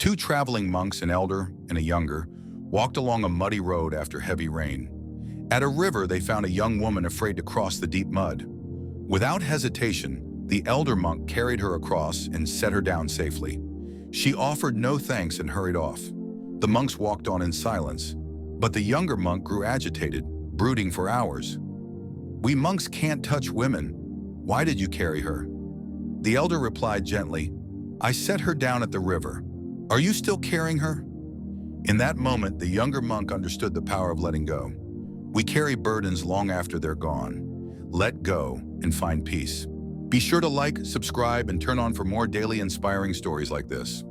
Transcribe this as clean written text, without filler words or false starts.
Two traveling monks, an elder and a younger, walked along a muddy road after heavy rain. At a river, they found a young woman afraid to cross the deep mud. Without hesitation, the elder monk carried her across and set her down safely. She offered no thanks and hurried off. The monks walked on in silence, but the younger monk grew agitated, brooding for hours. "We monks can't touch women. Why did you carry her?" The elder replied gently, "I set her down at the river. Are you still carrying her?" In that moment, the younger monk understood the power of letting go. We carry burdens long after they're gone. Let go and find peace. Be sure to like, subscribe, and turn on for more daily inspiring stories like this.